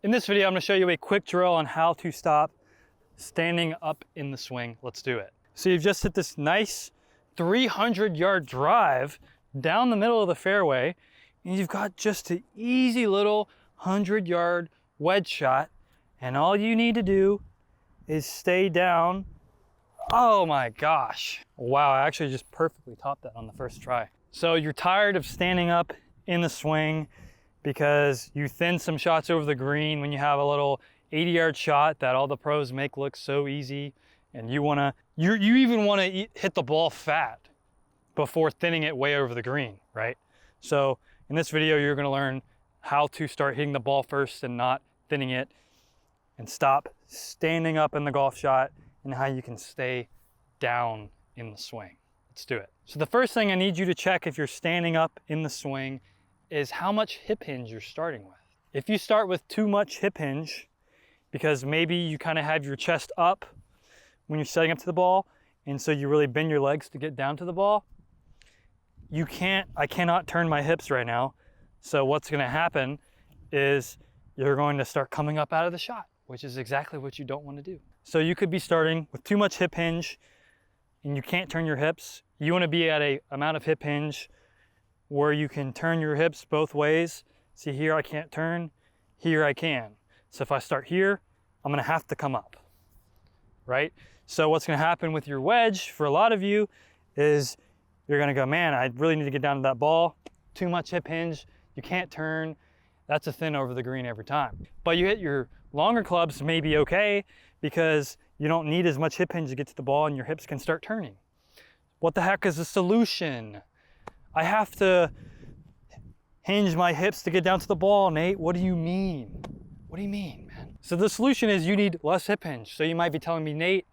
In this video, I'm gonna show you a quick drill on how to stop standing up in the swing. Let's do it. So you've just hit this nice 300-yard drive down the middle of the fairway, and you've got just an easy little 100-yard wedge shot, and all you need to do is stay down. Oh my gosh. Wow, I actually just perfectly topped that on the first try. So you're tired of standing up in the swing because you thin some shots over the green when you have a little 80-yard shot that all the pros make look so easy, and you even wanna hit the ball fat before thinning it way over the green, right? So in this video, you're gonna learn how to start hitting the ball first and not thinning it, and stop standing up in the golf shot, and how you can stay down in the swing. Let's do it. So the first thing I need you to check if you're standing up in the swing is how much hip hinge you're starting with. If you start with too much hip hinge, because maybe you kind of have your chest up when you're setting up to the ball, and so you really bend your legs to get down to the ball, I cannot turn my hips right now. So what's gonna happen is you're going to start coming up out of the shot, which is exactly what you don't want to do. So you could be starting with too much hip hinge and you can't turn your hips. You want to be at a amount of hip hinge where you can turn your hips both ways. See, here I can't turn, here I can. So if I start here, I'm going to have to come up, right? So what's going to happen with your wedge for a lot of you is you're going to go, man, I really need to get down to that ball. Too much hip hinge, you can't turn. That's a thin over the green every time. But you hit your longer clubs may be okay because you don't need as much hip hinge to get to the ball and your hips can start turning. What the heck is the solution? I have to hinge my hips to get down to the ball, Nate. What do you mean? What do you mean, man? So the solution is you need less hip hinge. So you might be telling me, Nate,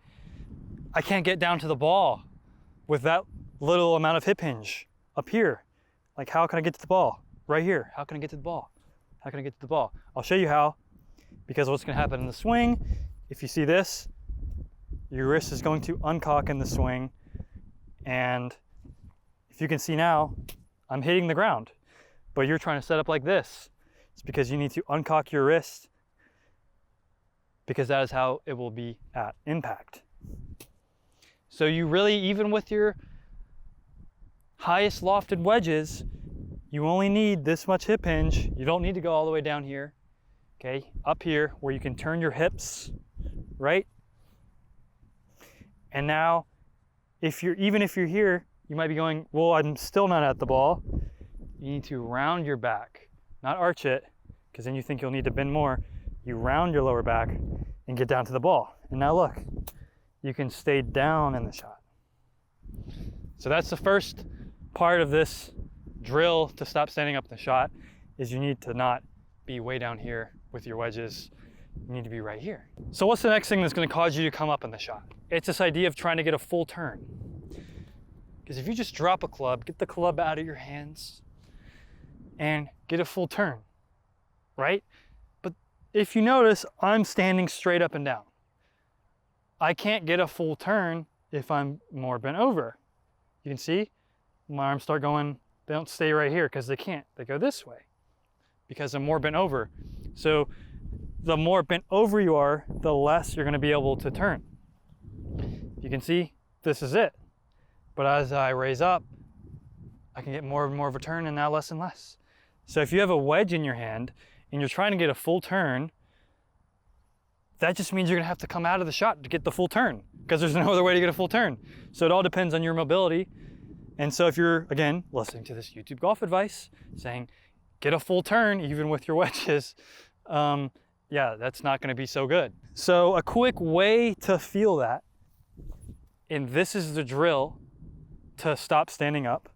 I can't get down to the ball with that little amount of hip hinge up here. Like, how can I get to the ball? Right here, how can I get to the ball? How can I get to the ball? I'll show you how, because what's gonna happen in the swing, if you see this, your wrist is going to uncock in the swing, and if you can see now, I'm hitting the ground, but you're trying to set up like this. It's because you need to uncock your wrist, because that is how it will be at impact. So you really, even with your highest lofted wedges, you only need this much hip hinge. You don't need to go all the way down here, okay? Up here where you can turn your hips, right? And now, even if you're here, you might be going, well, I'm still not at the ball. You need to round your back, not arch it, because then you think you'll need to bend more. You round your lower back and get down to the ball. And now look, you can stay down in the shot. So that's the first part of this drill to stop standing up in the shot, is you need to not be way down here with your wedges. You need to be right here. So what's the next thing that's going to cause you to come up in the shot? It's this idea of trying to get a full turn. Because if you just drop a club, get the club out of your hands and get a full turn, right? But if you notice, I'm standing straight up and down. I can't get a full turn if I'm more bent over. You can see my arms start going. They don't stay right here because they can't. They go this way because I'm more bent over. So the more bent over you are, the less you're going to be able to turn. You can see this is it. But as I raise up, I can get more and more of a turn, and now less and less. So if you have a wedge in your hand and you're trying to get a full turn, that just means you're going to have to come out of the shot to get the full turn, because there's no other way to get a full turn. So it all depends on your mobility. And so if you're, again, listening to this YouTube golf advice saying, get a full turn even with your wedges, yeah, that's not gonna be so good. So a quick way to feel that, and this is the drill to stop standing up,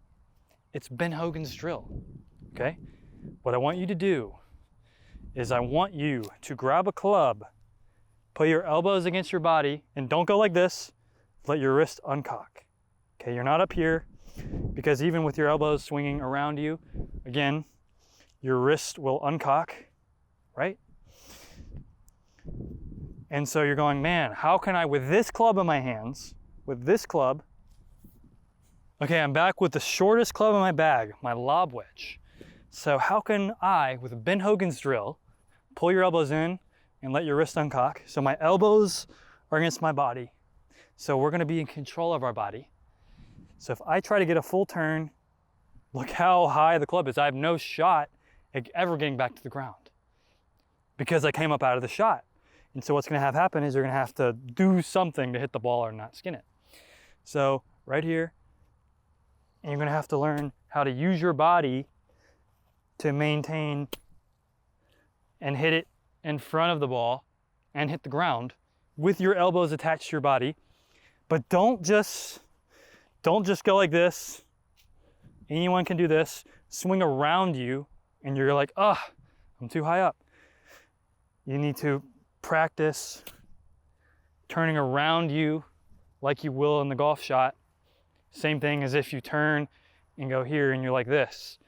it's Ben Hogan's drill, okay? What I want you to do is I want you to grab a club, put your elbows against your body, and don't go like this, let your wrist uncock. Okay, you're not up here, because even with your elbows swinging around you, again, your wrist will uncock, right? And so you're going, man, how can I, with this club in my hands, with this club, okay, I'm back with the shortest club in my bag, my lob wedge. So how can I, with Ben Hogan's drill, pull your elbows in and let your wrist uncock. So my elbows are against my body. So we're gonna be in control of our body. So if I try to get a full turn, look how high the club is. I have no shot at ever getting back to the ground because I came up out of the shot. And so what's gonna have happen is you're gonna have to do something to hit the ball or not skin it. So right here, and you're gonna have to learn how to use your body to maintain and hit it in front of the ball and hit the ground with your elbows attached to your body. But don't just go like this. Anyone can do this. Swing around you and you're like, oh, I'm too high up. You need to practice turning around you like you will in the golf shot. Same thing as if you turn and go here and you're like this.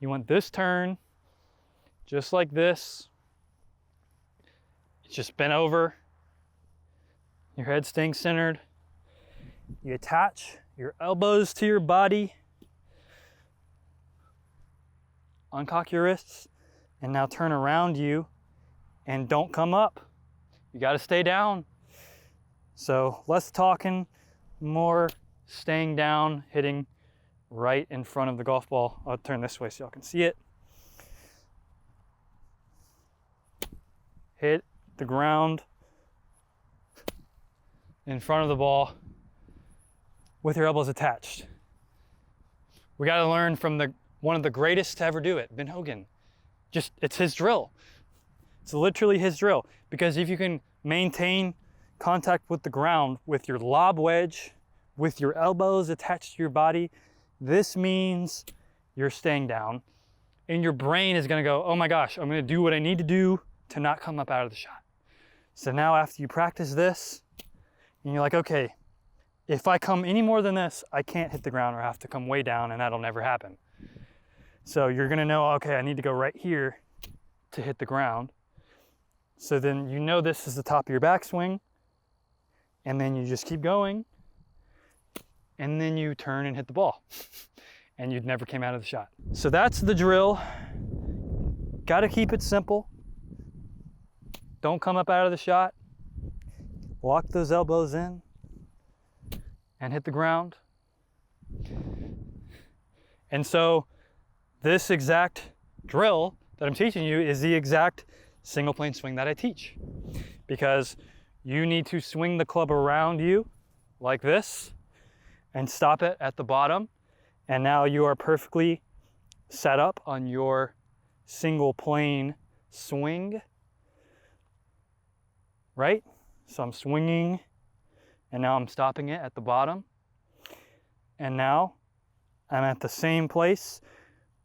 You want this turn just like this. It's just bent over. Your head staying centered. You attach your elbows to your body. Uncock your wrists and now turn around you and don't come up. You got to stay down. So less talking, more staying down, hitting right in front of the golf ball. I'll turn this way so y'all can see it. Hit the ground in front of the ball with your elbows attached. We got to learn from one of the greatest to ever do it, Hogan. It's his drill. It's literally his drill, because if you can maintain contact with the ground with your lob wedge, with your elbows attached to your body, this means you're staying down and your brain is gonna go, oh my gosh, I'm gonna do what I need to do to not come up out of the shot. So now after you practice this, and you're like, okay, if I come any more than this, I can't hit the ground or I have to come way down and that'll never happen. So you're gonna know, okay, I need to go right here to hit the ground. So then you know this is the top of your backswing, and then you just keep going, and then you turn and hit the ball, and you'd never came out of the shot. So that's the drill. Gotta keep it simple. Don't come up out of the shot. Lock those elbows in and hit the ground. And so this exact drill that I'm teaching you is the exact single plane swing that I teach, because you need to swing the club around you like this and stop it at the bottom. And now you are perfectly set up on your single plane swing, right? So I'm swinging and now I'm stopping it at the bottom. And now I'm at the same place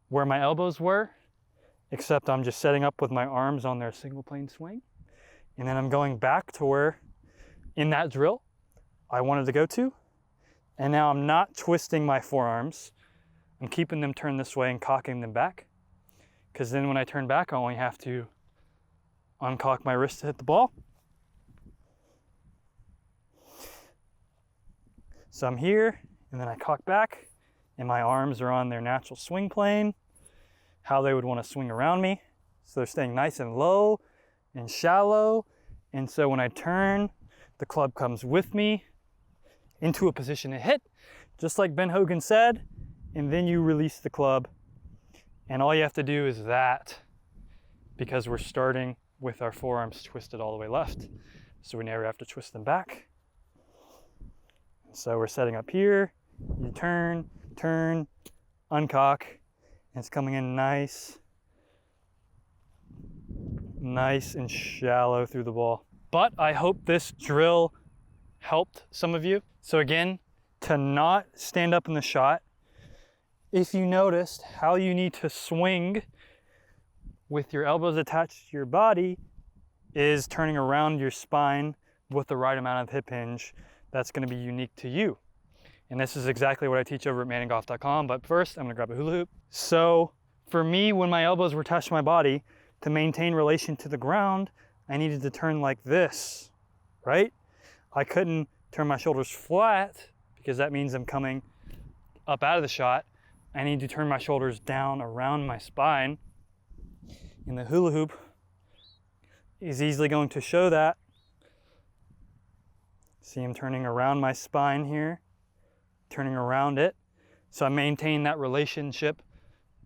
where my elbows were, except I'm just setting up with my arms on their single plane swing. And then I'm going back to where, in that drill, I wanted to go to. And now I'm not twisting my forearms. I'm keeping them turned this way and cocking them back. Because then when I turn back, I only have to uncock my wrist to hit the ball. So I'm here, and then I cock back, and my arms are on their natural swing plane, how they would want to swing around me. So they're staying nice and low and shallow. And so when I turn, the club comes with me into a position to hit, just like Ben Hogan said, and then you release the club. And all you have to do is that, because we're starting with our forearms twisted all the way left. So we never have to twist them back. So we're setting up here, you turn, uncock, and it's coming in nice and shallow through the ball. But I hope this drill helped some of you. So again, to not stand up in the shot, if you noticed how you need to swing with your elbows attached to your body is turning around your spine with the right amount of hip hinge. That's going to be unique to you. And this is exactly what I teach over at ManningGolf.com. But first, I'm going to grab a hula hoop. So for me, when my elbows were attached to my body, to maintain relation to the ground, I needed to turn like this, right? I couldn't turn my shoulders flat because that means I'm coming up out of the shot. I need to turn my shoulders down around my spine. In the hula hoop, is easily going to show that. See, I'm turning around my spine here, turning around it. So I maintain that relationship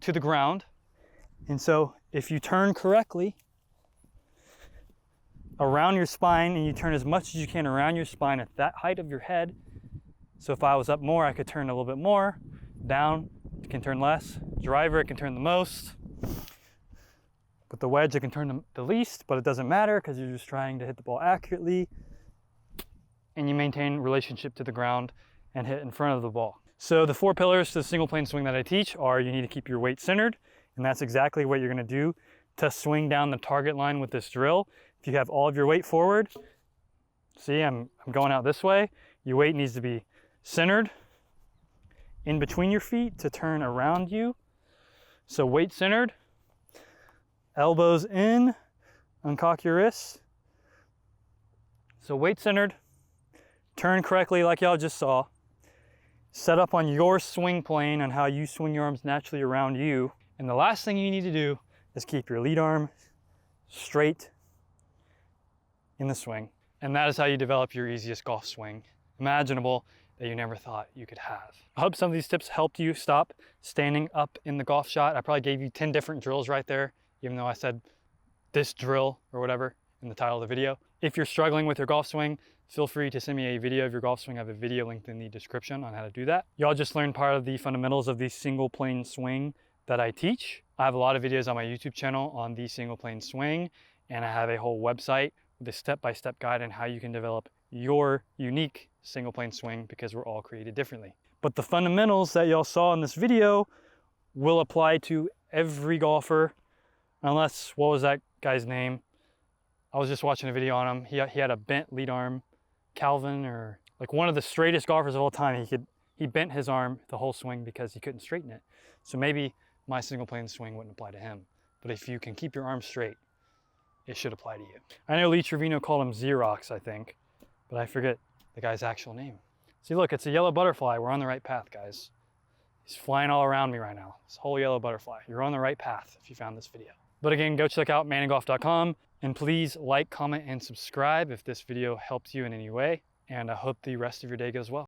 to the ground. And so if you turn correctly around your spine, and you turn as much as you can around your spine at that height of your head. So if I was up more, I could turn a little bit more. Down, it can turn less. Driver, it can turn the most. With the wedge, it can turn the least, but it doesn't matter because you're just trying to hit the ball accurately. And you maintain relationship to the ground and hit in front of the ball. So the 4 pillars to the single plane swing that I teach are: you need to keep your weight centered, and that's exactly what you're gonna do to swing down the target line with this drill. If you have all of your weight forward, see, I'm going out this way, your weight needs to be centered in between your feet to turn around you. So weight centered, elbows in, uncock your wrists. So weight centered, turn correctly like y'all just saw. Set up on your swing plane on how you swing your arms naturally around you. And the last thing you need to do is keep your lead arm straight in the swing. And that is how you develop your easiest golf swing imaginable that you never thought you could have. I hope some of these tips helped you stop standing up in the golf shot. I probably gave you 10 different drills right there, even though I said this drill or whatever in the title of the video. If you're struggling with your golf swing, feel free to send me a video of your golf swing. I have a video linked in the description on how to do that. Y'all just learned part of the fundamentals of the single plane swing that I teach. I have a lot of videos on my YouTube channel on the single plane swing, and I have a whole website with a step-by-step guide on how you can develop your unique single plane swing, because we're all created differently. But the fundamentals that y'all saw in this video will apply to every golfer, unless, what was that guy's name? I was just watching a video on him. He had a bent lead arm, Calvin, or like one of the straightest golfers of all time. He bent his arm the whole swing because he couldn't straighten it. So maybe my single plane swing wouldn't apply to him. But if you can keep your arm straight, it should apply to you. I know Lee Trevino called him Xerox, I think, but I forget the guy's actual name. See, look, it's a yellow butterfly. We're on the right path, guys. He's flying all around me right now. This whole yellow butterfly. You're on the right path if you found this video. But again, go check out ManningGolf.com, and please like, comment, and subscribe if this video helped you in any way. And I hope the rest of your day goes well.